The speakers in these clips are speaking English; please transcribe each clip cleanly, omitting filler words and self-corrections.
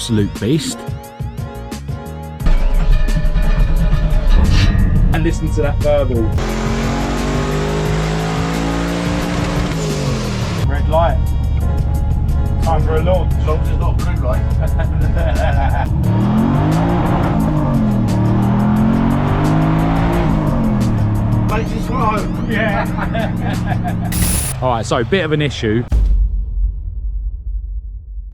absolute beast. And listen to that verbal. Red light. Time for a launch. As long as it's not blue light. Makes it slow. Yeah. Alright, so bit of an issue.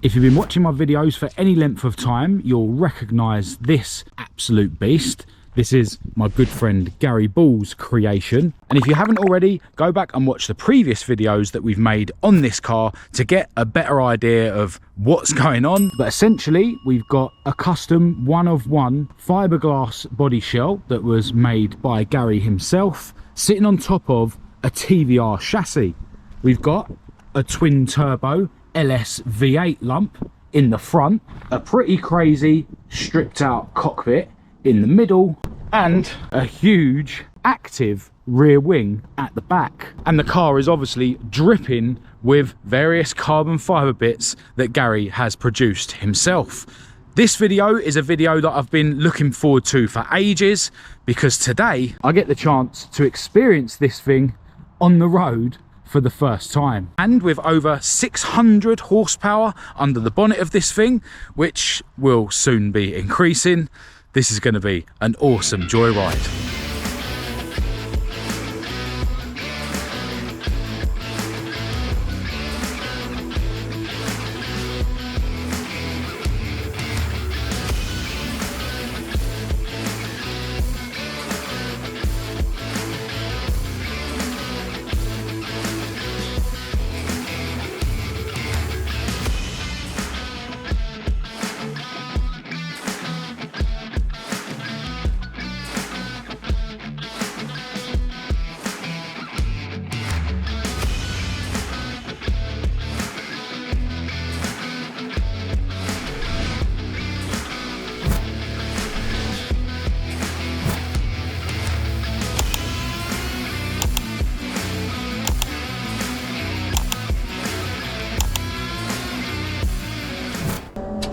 If you've been watching my videos for any length of time, you'll recognise this absolute beast. This is my good friend Gary Ball's creation. And if you haven't already, go back and watch the previous videos that we've made on this car to get a better idea of what's going on. But essentially, we've got a custom one-of-one fiberglass body shell that was made by Gary himself, sitting on top of a TVR chassis. We've got a twin turbo LS V8 lump in the front, a pretty crazy stripped out cockpit in the middle, and a huge active rear wing at the back. And the car is obviously dripping with various carbon fiber bits that Gary has produced himself. This video is a video that I've been looking forward to for ages, because today I get the chance to experience this thing on the road for the first time. And with over 600 horsepower under the bonnet of this thing, which will soon be increasing, this is going to be an awesome joyride.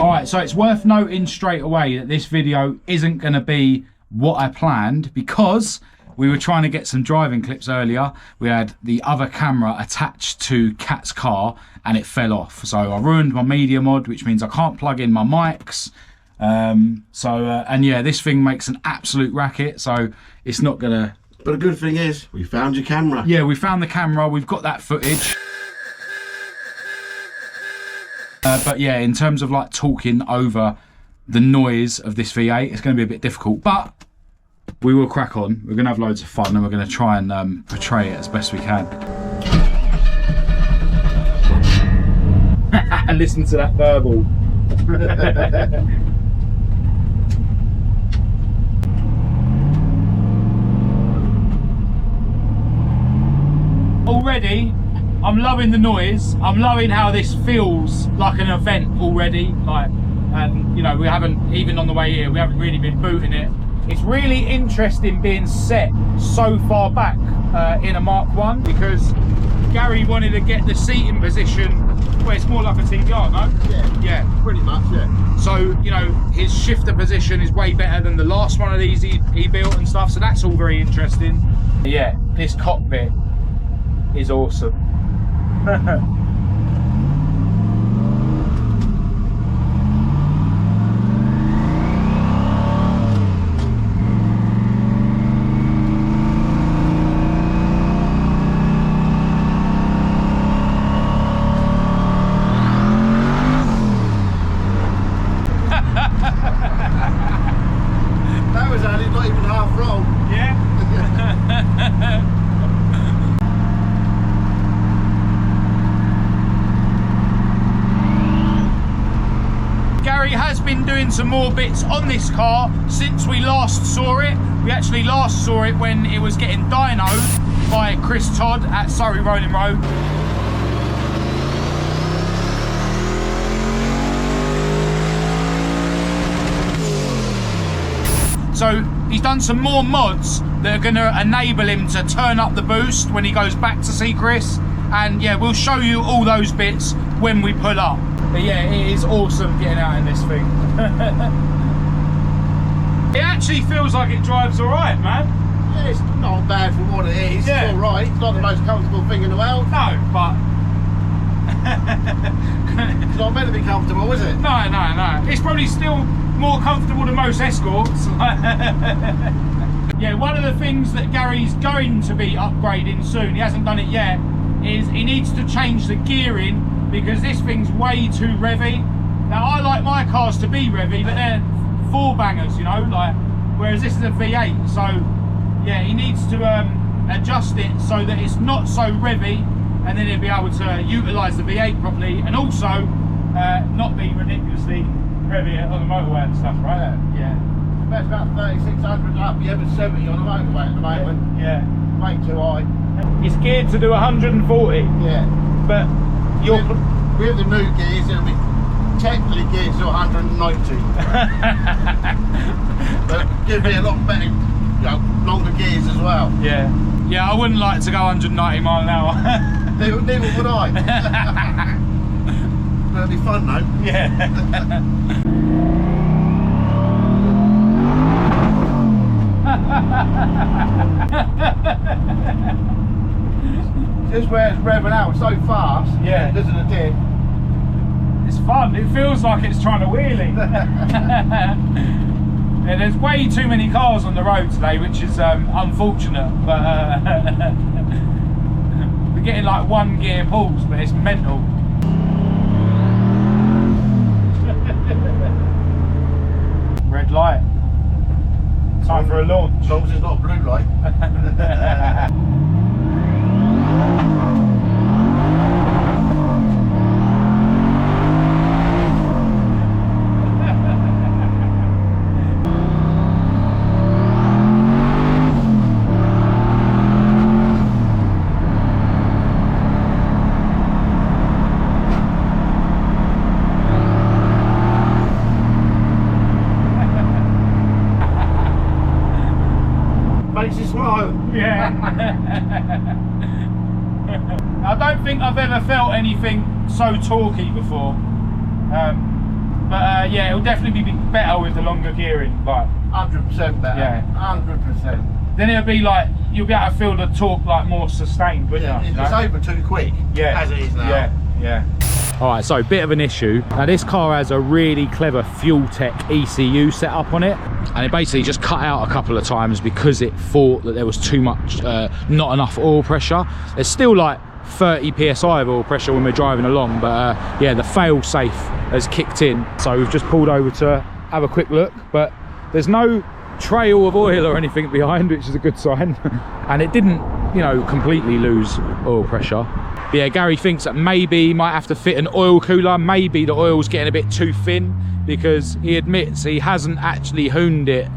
Alright, so it's worth noting straight away that this video isn't going to be what I planned, because we were trying to get some driving clips earlier. We had the other camera attached to Kat's car and it fell off. So I ruined my media mod, which means I can't plug in my mics. And yeah, this thing makes an absolute racket, so it's not going to... But the good thing is, we found your camera. Yeah, we found the camera, we've got that footage. But yeah, in terms of like talking over the noise of this V8, it's going to be a bit difficult, but we will crack on. We're going to have loads of fun and we're going to try and portray it as best we can. And listen to that verbal. Already, I'm loving the noise. I'm loving how this feels like an event already. Like, and you know, we haven't, even on the way here, we haven't really been booting it. It's really interesting being set so far back in a Mk1, because Gary wanted to get the seating position where it's more like a TVR, no? Yeah, pretty much, yeah. So, you know, his shifter position is way better than the last one of these he built and stuff, so that's all very interesting. Yeah, this cockpit is awesome. That was only not even half roll. Yeah. Gary has been doing some more bits on this car since we last saw it. We actually last saw it when it was getting dynoed by Chris Todd at Surrey Rolling Road. So he's done some more mods that are going to enable him to turn up the boost when he goes back to see Chris. And yeah, we'll show you all those bits when we pull up. But yeah, it is awesome getting out in this thing. It actually feels like it drives alright, man. Yeah, it's not bad for what it is. Yeah. It's alright. It's not the most comfortable thing in the world. No, but It's not meant to be comfortable, is it? no. It's probably still more comfortable than most Escorts. Yeah, one of the things that Gary's going to be upgrading soon, he hasn't done it yet, is he needs to change the gearing because this thing's way too revvy. Now I like my cars to be revvy, but they're 4-bangers, you know, like, whereas this is a V8. So yeah, he needs to adjust it so that it's not so revvy, and then he'll be able to utilise the V8 properly, and also not be ridiculously revvy on the motorway and stuff, right? Yeah. That's about 3,600 up. You have a 70 on the motorway at the moment. Yeah. Way too high. It's geared to do 140, Yeah. but you're With the new gears, it'll be technically geared to 190. But give me a lot better, you know, longer gears as well. yeah. I wouldn't like to go 190 mile an hour. Neither would I. It'll be fun though. Yeah. Just where it's revving out so fast, Yeah. because of the dip. It's fun. It feels like it's trying to wheelie. Yeah, there's way too many cars on the road today, which is unfortunate. But we're getting like 1 gear pulls, but it's mental. Red light. Time for a launch. As long as it's not blue light. Makes you smile. Yeah. I don't think I've ever felt anything so torquey before. But yeah, it'll definitely be better with the longer gearing. But 100% better. Yeah. 100%. then it'll be like, you'll be able to feel the torque like more sustained, wouldn't Yeah, you? it's over too quick. Yeah. As it is now. Yeah. All right, so bit of an issue. Now this car has a really clever Fuel Tech ECU set up on it, and it basically just cut out a couple of times because it thought that there was too much, not enough oil pressure. There's still like 30 psi of oil pressure when we're driving along, but yeah, the fail safe has kicked in. So we've just pulled over to have a quick look, but there's no trail of oil or anything behind, which is a good sign. And it didn't, you know, completely lose oil pressure. But yeah, Gary thinks that maybe he might have to fit an oil cooler. Maybe the oil's getting a bit too thin, because he admits he hasn't actually hooned it.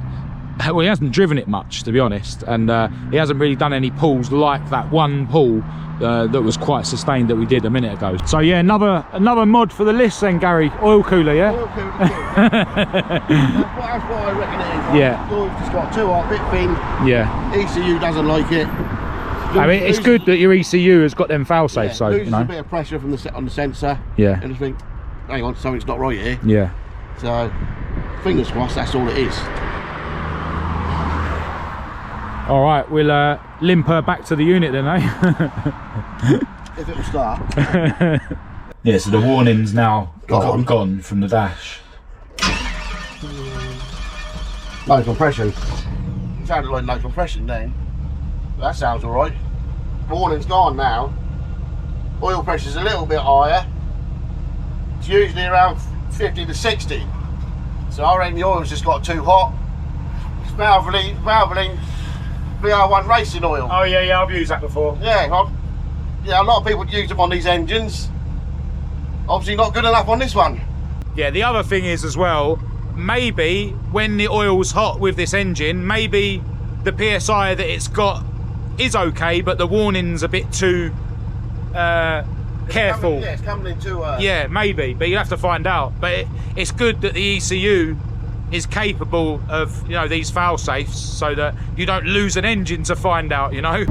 Well, he hasn't driven it much, to be honest, and he hasn't really done any pulls like that one pull that was quite sustained that we did a minute ago. So yeah, another mod for the list then, Gary. Oil cooler, yeah? Oil cooler, that's what I reckon it is. Right? Yeah. The oil's just got too hot, a bit thin. Yeah. ECU doesn't like it. I mean, it's good that your ECU has got them fail safe, so loses you know. a bit of pressure from on the sensor. Yeah. And I think, hang on, something's not right here. Yeah. So, fingers crossed, that's all it is. All right, we'll limp her back to the unit then, eh? If it'll start. Yeah, so the warning's now Gone. gone from the dash. Low compression. It sounded like low compression then. That sounds alright. Warning's gone now. Oil pressure's a little bit higher. It's usually around 50 to 60. So I reckon the oil's just got too hot. It's Valvoline VR1 racing oil. Oh yeah, I've used that before. Yeah, a lot of people use them on these engines. Obviously not good enough on this one. Yeah, the other thing is as well, maybe when the oil's hot with this engine, maybe the PSI that it's got is okay, but the warning's a bit too careful. It's coming into Yeah, maybe, but you'll have to find out. But it's good that the ECU is capable of, you know, these fail safes, so that you don't lose an engine to find out, you know.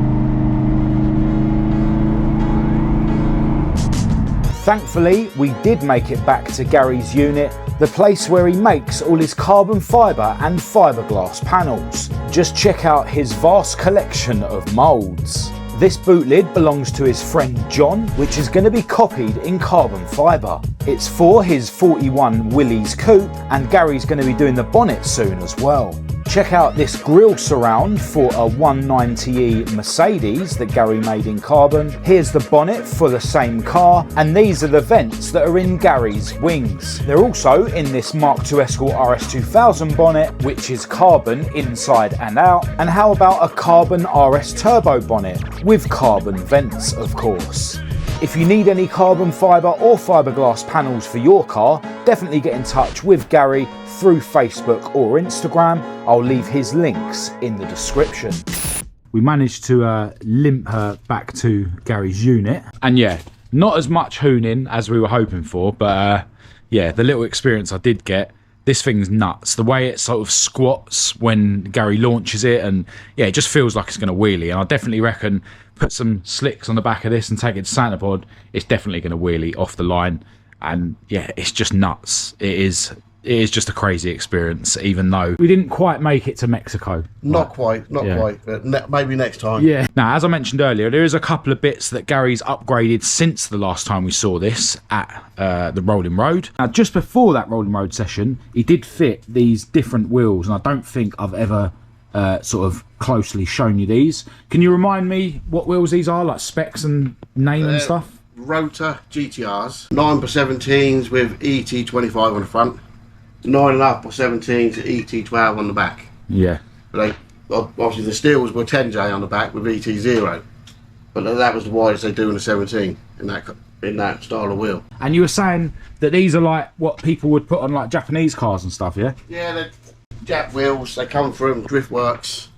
Thankfully, we did make it back to Garry's unit, the place where he makes all his carbon fibre and fiberglass panels. Just check out his vast collection of moulds. This boot lid belongs to his friend John, which is going to be copied in carbon fibre. It's for his 41 Willys coupe, and Garry's going to be doing the bonnet soon as well. Check out this grille surround for a 190e Mercedes that Garry made in carbon. Here's the bonnet for the same car, and these are the vents that are in Garry's wings. They're also in this Mk1 Escort RS2000 bonnet, which is carbon inside and out. And how about a carbon RS turbo bonnet with carbon vents, of course. If you need any carbon fibre or fiberglass panels for your car, definitely get in touch with Garry through Facebook or Instagram. I'll leave his links in the description. We managed to limp her back to Garry's unit. And yeah, not as much hooning as we were hoping for, but yeah, the little experience I did get, this thing's nuts. The way it sort of squats when Garry launches it, and yeah, it just feels like it's going to wheelie. And I definitely reckon put some slicks on the back of this and take it to Santa Pod, it's definitely going to wheelie off the line. And yeah, it's just nuts. It is just a crazy experience, even though we didn't quite make it to Mexico. Not quite, but maybe next time. Yeah. Now, as I mentioned earlier, there is a couple of bits that Garry's upgraded since the last time we saw this at the Rolling Road. Now, just before that Rolling Road session, he did fit these different wheels, and I don't think I've ever sort of closely shown you these. Can you remind me what wheels these are, like specs and name and stuff? Rotor GTRs, 9x17s with ET25 on the front, 9.5x17s ET12 on the back. Yeah. But obviously the steels were 10J on the back with ET0, but that was the widest they do in the 17 in that style of wheel. And you were saying that these are like what people would put on like Japanese cars and stuff, yeah? Yeah, they're Jap wheels. They come from Driftworks.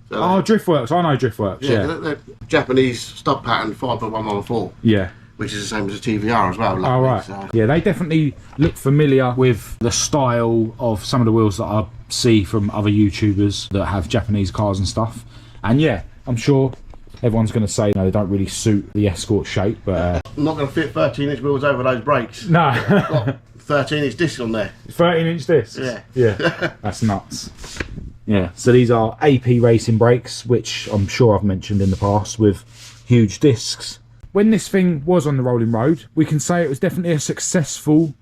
So oh, Driftworks. I know Driftworks. Yeah. They're Japanese stub pattern 5.114. Yeah. Which is the same as a TVR as well. Oh, right. So. Yeah, they definitely look familiar with the style of some of the wheels that I see from other YouTubers that have Japanese cars and stuff. And yeah, I'm sure everyone's going to say, no, they don't really suit the Escort shape, but... I'm not going to fit 13-inch wheels over those brakes. No. Got 13-inch discs on there. 13-inch discs? Yeah. Yeah, that's nuts. Yeah, so these are AP racing brakes, which I'm sure I've mentioned in the past, with huge discs. When this thing was on the Rolling Road, we can say it was definitely a successful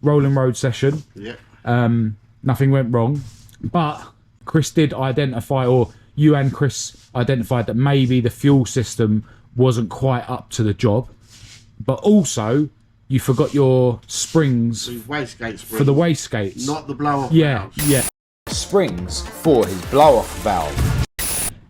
Rolling Road session. Yeah. Nothing went wrong, but Chris did identify, or you and Chris identified, that maybe the fuel system wasn't quite up to the job, but also you forgot your springs, wastegate springs for the wastegates, not the blow-off valves. Yeah, springs for his blow-off valve.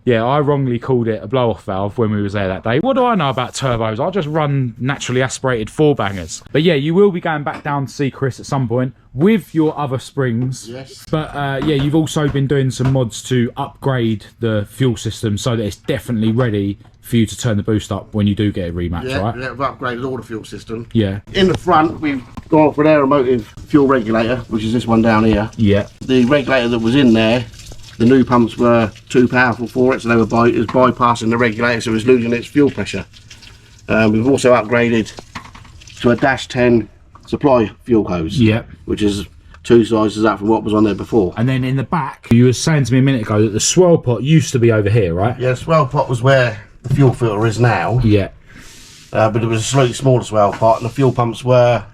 Yeah, I wrongly called it a blow-off valve when we was there that day. What do I know about turbos? I just run naturally aspirated 4-bangers. But yeah, you will be going back down to see Chris at some point with your other springs. Yes. But yeah, you've also been doing some mods to upgrade the fuel system so that it's definitely ready for you to turn the boost up when you do get a rematch, right? Yeah, we've upgraded all the fuel system. Yeah. In the front, we've gone for an aeromotive fuel regulator, which is this one down here. Yeah. The regulator that was in there, the new pumps were too powerful for it, so they were bypassing the regulator, so it was losing its fuel pressure. We've also upgraded to a -10 supply fuel hose, which is 2 sizes up from what was on there before. And then in the back, you were saying to me a minute ago that the swirl pot used to be over here, right? Yeah, the swirl pot was where the fuel filter is now. Yeah. But it was a slightly smaller swirl pot, and the fuel pumps were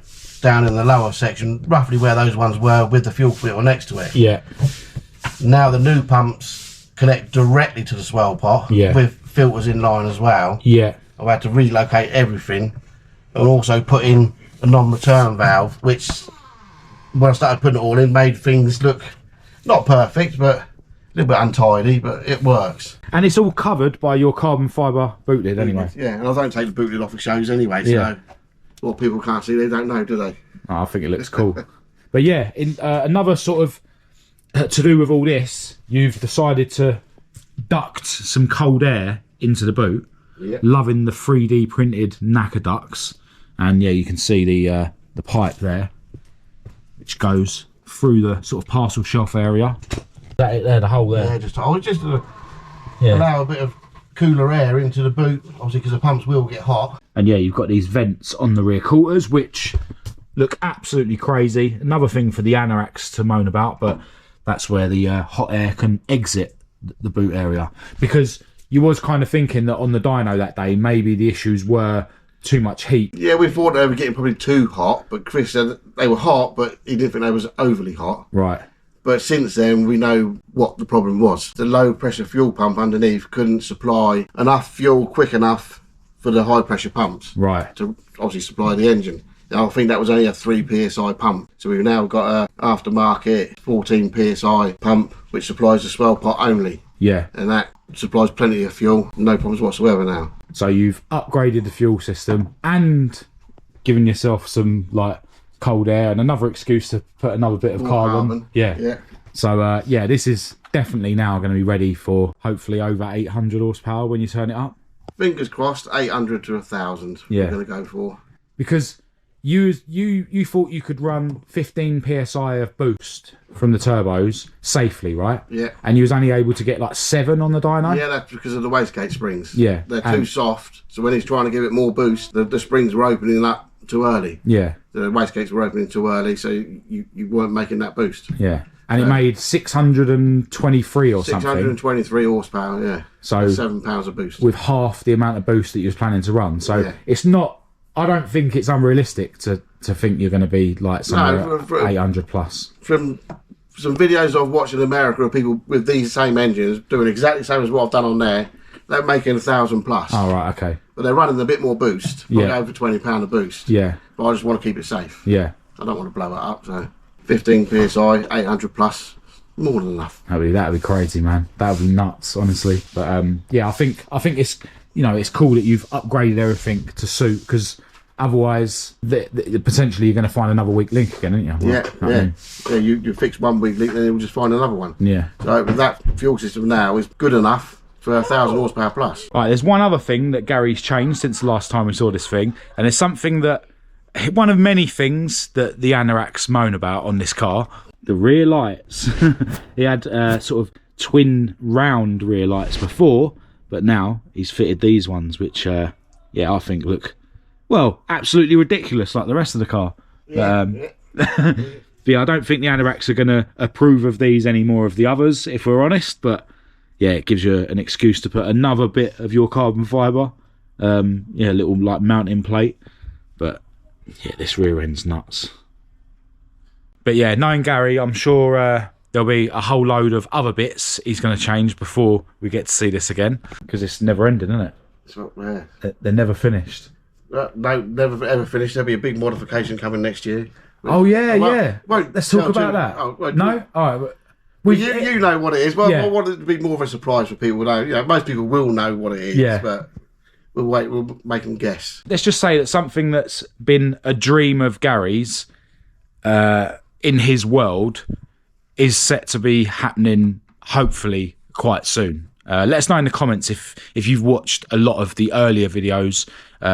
down in the lower section, roughly where those ones were, with the fuel filter next to it. Yeah. Now the new pumps connect directly to the swirl pot, with filters in line as well. Yeah. I've had to relocate everything, and also put in a non-return valve, which when I started putting it all in made things look not perfect, but a little bit untidy, but it works. And it's all covered by your carbon fibre boot lid anyway. Yeah, and I don't take the boot lid off the shows anyway, so what people can't see, they don't know, do they? Oh, I think it looks cool. But yeah, in another sort of to do with all this, you've decided to duct some cold air into the boot. Yeah. Loving the 3D printed knacker ducts, and yeah, you can see the pipe there, which goes through the sort of parcel shelf area. That it there, the hole there. Yeah, just allow a bit of cooler air into the boot, obviously because the pumps will get hot. And yeah, you've got these vents on the rear quarters, which look absolutely crazy. Another thing for the anoraks to moan about, but that's where the hot air can exit the boot area. Because you was kind of thinking that on the dyno that day, maybe the issues were too much heat. Yeah, we thought they were getting probably too hot, but Chris said they were hot, but he didn't think they was overly hot. Right. But since then, we know what the problem was. The low pressure fuel pump underneath couldn't supply enough fuel quick enough for the high pressure pumps. Right. To obviously supply the engine. Now, I think that was only a 3 psi pump. So we've now got a aftermarket 14 psi pump, which supplies the swell pot only. Yeah. And that supplies plenty of fuel, no problems whatsoever now. So you've upgraded the fuel system and given yourself some like cold air and another excuse to put another bit of carbon. Yeah. So yeah, this is definitely now going to be ready for hopefully over 800 horsepower when you turn it up. Fingers crossed, 800 to 1,000. Yeah. We're going to go for. Because you thought you could run 15 psi of boost from the turbos safely, right? Yeah. And you was only able to get like 7 on the dyno? Yeah, that's because of the wastegate springs. Yeah. They're too soft, so when he's trying to give it more boost, the springs were opening up too early. Yeah. The wastegates were opening too early, so you weren't making that boost. Yeah. And it made 623 or something. 623 horsepower, yeah. So £7 of boost. With half the amount of boost that you was planning to run. So yeah. It's not, I don't think it's unrealistic to think you're going to be like somewhere at 800 plus. From some videos I've watched in America of people with these same engines doing exactly the same as what I've done on there, they're making 1,000 plus. Oh, right, okay. But they're running a bit more boost. Yeah. I'll go for £20 of boost. Yeah. But I just want to keep it safe. Yeah. I don't want to blow it up, so 15 psi, 800 plus, more than enough. That'd be crazy, man. That'd be nuts, honestly. But yeah, I think it's, you know, it's cool that you've upgraded everything to suit, because otherwise potentially you're going to find another weak link again, aren't you? Well, yeah. You fix one weak link, then you'll just find another one. Yeah. So that fuel system now is good enough for 1,000 horsepower plus. Right, there's one other thing that Gary's changed since the last time we saw this thing, and it's something that, one of many things that the anoraks moan about on this car, the rear lights. He had sort of twin round rear lights before, but now he's fitted these ones, which yeah, I think look, well, absolutely ridiculous like the rest of the car. Yeah. But yeah, I don't think the anoraks are going to approve of these any more of the others, if we're honest. But yeah, it gives you an excuse to put another bit of your carbon fibre. Yeah, a little like mounting plate. But yeah, this rear end's nuts. But yeah, knowing Garry, I'm sure there'll be a whole load of other bits he's going to change before we get to see this again, because it's never ending, isn't it? It's not there. They're never finished. No, never ever finished. There'll be a big modification coming next year. Oh yeah, yeah. Won't Let's talk about that. Oh, no? All right. Well, you know what it is. Well, Yeah. I want it to be more of a surprise for people. Know, you know, most people will know what it is. Yeah. But we'll wait. We'll make them guess. Let's just say that something that's been a dream of Gary's in his world is set to be happening hopefully quite soon. Let us know in the comments if you've watched a lot of the earlier videos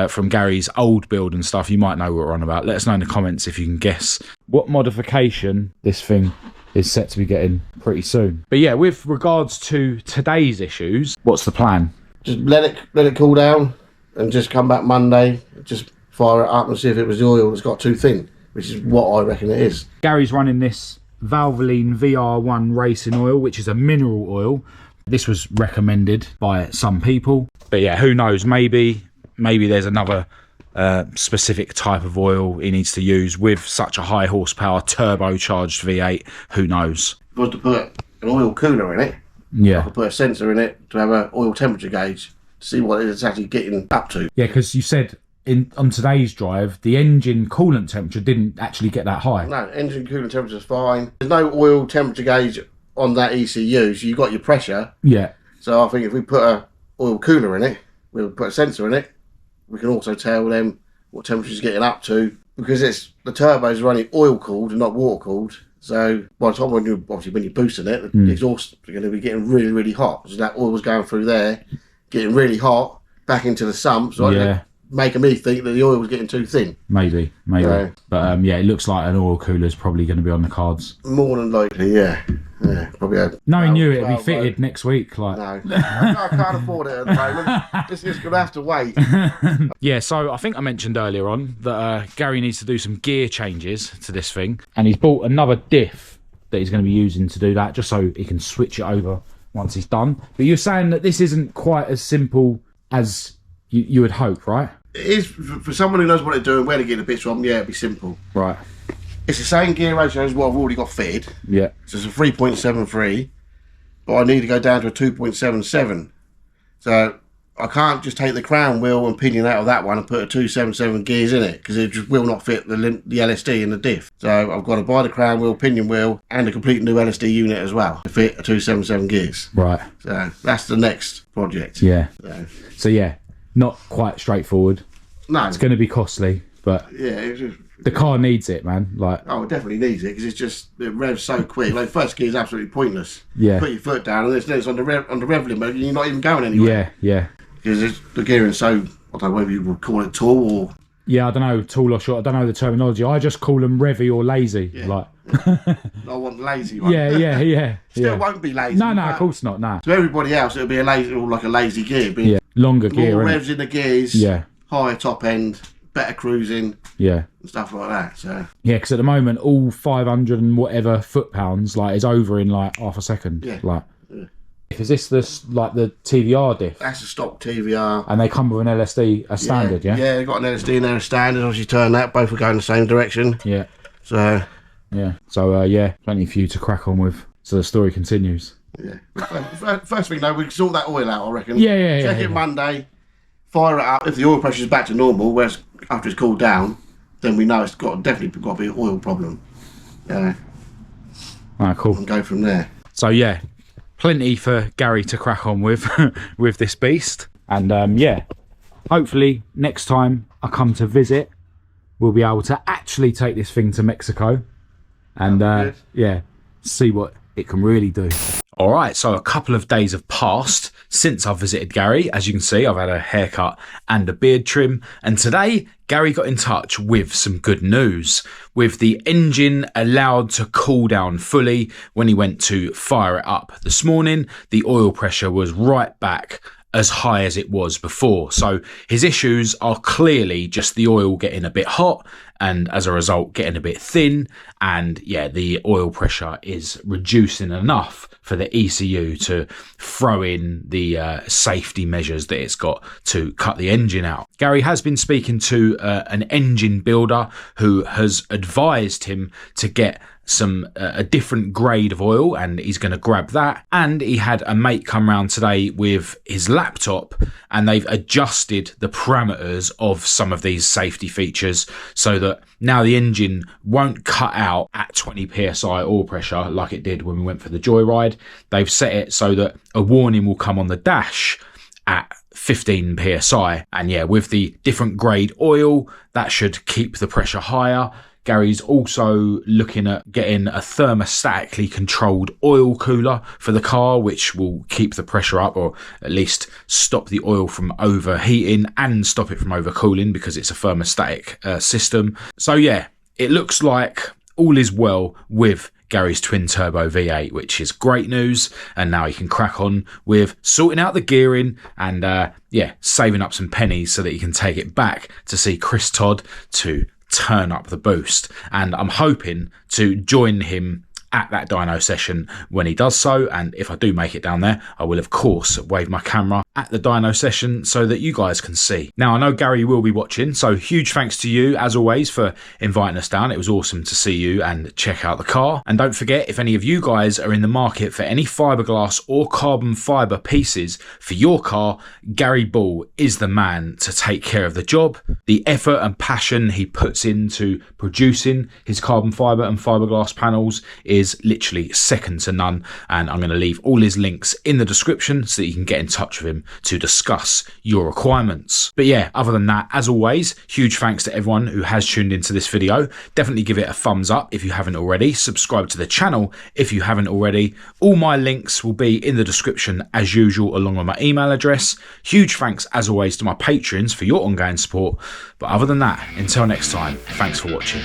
from Gary's old build and stuff. You might know what we're on about. Let us know in the comments if you can guess what modification this thing is set to be getting pretty soon. But yeah, with regards to today's issues, what's the plan? Just let it cool down and just come back Monday. Just fire it up and see if it was the oil that's got too thin, which is what I reckon it is. Gary's running this Valvoline VR1 racing oil, which is a mineral oil. This was recommended by some people, but yeah, who knows? Maybe there's another specific type of oil he needs to use with such a high horsepower turbocharged V8. Who knows? If I was to put an oil cooler in it, I Yeah, could put a sensor in it to have an oil temperature gauge to see what it's actually getting up to. yeah, because you said on today's drive the engine coolant temperature didn't actually get that high. No, engine coolant temperature is fine. There's no oil temperature gauge on that ECU, so you've got your pressure. Yeah, So I think if we put a oil cooler in it, we'll put a sensor in it, we can also tell them what temperature it's getting up to, because the turbos are only oil cooled and not water cooled. So by the time when you're boosting it, the exhaust is going to be getting really, really hot. So that oil was going through there, getting really hot, back into the sump. So yeah, making me think that the oil was getting too thin. maybe. Yeah. But yeah, it looks like an oil cooler is probably going to be on the cards. More than likely, yeah. Yeah, probably had. Knowing you, it'd be fitted next week. Like, no, I can't afford it at the moment. This is gonna have to wait. Yeah, so I think I mentioned earlier on that Garry needs to do some gear changes to this thing, and he's bought another diff that he's going to be using to do that, just so he can switch it over once he's done. But you're saying that this isn't quite as simple as you would hope, right? It is for someone who knows what they're doing, where to get the bits from. Yeah, it'd be simple. Right. It's the same gear ratio as what I've already got fitted. Yeah. So it's a 3.73, but I need to go down to a 2.77. So I can't just take the crown wheel and pinion out of that one and put a 277 gears in it, because it just will not fit the LSD in the diff. So I've got to buy the crown wheel, pinion wheel, and a complete new LSD unit as well to fit a 277 gears. Right. So that's the next project. Yeah. So yeah, not quite straightforward. No. It's going to be costly, but yeah, it's just, the car needs it, man. Like, oh, it definitely needs it, because it's just, it revs so quick. Like, first gear is absolutely pointless. Yeah. Put your foot down and it's on the rev limit and you're not even going anywhere. Yeah. Because the gearing's so, I don't know whether you would call it tall or... Yeah, I don't know, tall or short. I don't know the terminology. I just call them revy or lazy. Yeah. Like, I want the lazy one. Yeah. Still won't be lazy. No, of course not. No. To everybody else, it'll be a lazy, or like a lazy gear. Be Longer gear. more revs in the gears. Yeah. Higher top end, better cruising. Yeah. And stuff like that. So. Yeah, because at the moment, all 500 and whatever foot-pounds like is over in like half a second. Yeah. Like, is this the TVR diff? That's a stock TVR. And they come with an LSD as standard, yeah? Yeah, they've got an LSD in there as standard. Obviously, turn that. Both will go in the same direction. Yeah. So. Yeah. So plenty for you to crack on with. So the story continues. Yeah. First thing though, we can sort that oil out, I reckon. Yeah. Check it Monday. Fire it up. If the oil pressure's back to normal, whereas after it's cooled down, then we know it's definitely got to be an oil problem. Yeah. Alright, cool. And go from there. So yeah, plenty for Garry to crack on with with this beast. And hopefully next time I come to visit, we'll be able to actually take this thing to Mexico and see what it can really do. All right, so a couple of days have passed since I've visited Garry. As you can see, I've had a haircut and a beard trim. And today, Garry got in touch with some good news. With the engine allowed to cool down fully when he went to fire it up this morning, the oil pressure was right back as high as it was before. So his issues are clearly just the oil getting a bit hot and as a result getting a bit thin, and the oil pressure is reducing enough for the ECU to throw in the safety measures that it's got to cut the engine out. Garry has been speaking to an engine builder who has advised him to get a different grade of oil, and he's going to grab that. And he had a mate come round today with his laptop, and they've adjusted the parameters of some of these safety features so that now the engine won't cut out at 20 psi oil pressure like it did when we went for the joyride. They've set it so that a warning will come on the dash at 15 psi, and with the different grade oil, that should keep the pressure higher. Garry's also looking at getting a thermostatically controlled oil cooler for the car, which will keep the pressure up, or at least stop the oil from overheating and stop it from overcooling, because it's a thermostatic system. So it looks like all is well with Garry's twin turbo V8, which is great news. And now he can crack on with sorting out the gearing and saving up some pennies so that he can take it back to see Chris Todd to turn up the boost. And I'm hoping to join him at that dyno session when he does so, and if I do make it down there, I will of course wave my camera at the dyno session so that you guys can see. Now I know Garry will be watching, so huge thanks to you as always for inviting us down. It was awesome to see you and check out the car. And don't forget, if any of you guys are in the market for any fiberglass or carbon fiber pieces for your car, Garry Ball is the man to take care of the job. The effort and passion he puts into producing his carbon fiber and fiberglass panels is literally second to none, and I'm going to leave all his links in the description so that you can get in touch with him to discuss your requirements. But other than that, as always, huge thanks to everyone who has tuned into this video. Definitely give it a thumbs up if you haven't already. Subscribe to the channel if you haven't already. All my links will be in the description as usual, along with my email address. Huge thanks as always to my patrons for your ongoing support. But other than that, until next time, thanks for watching.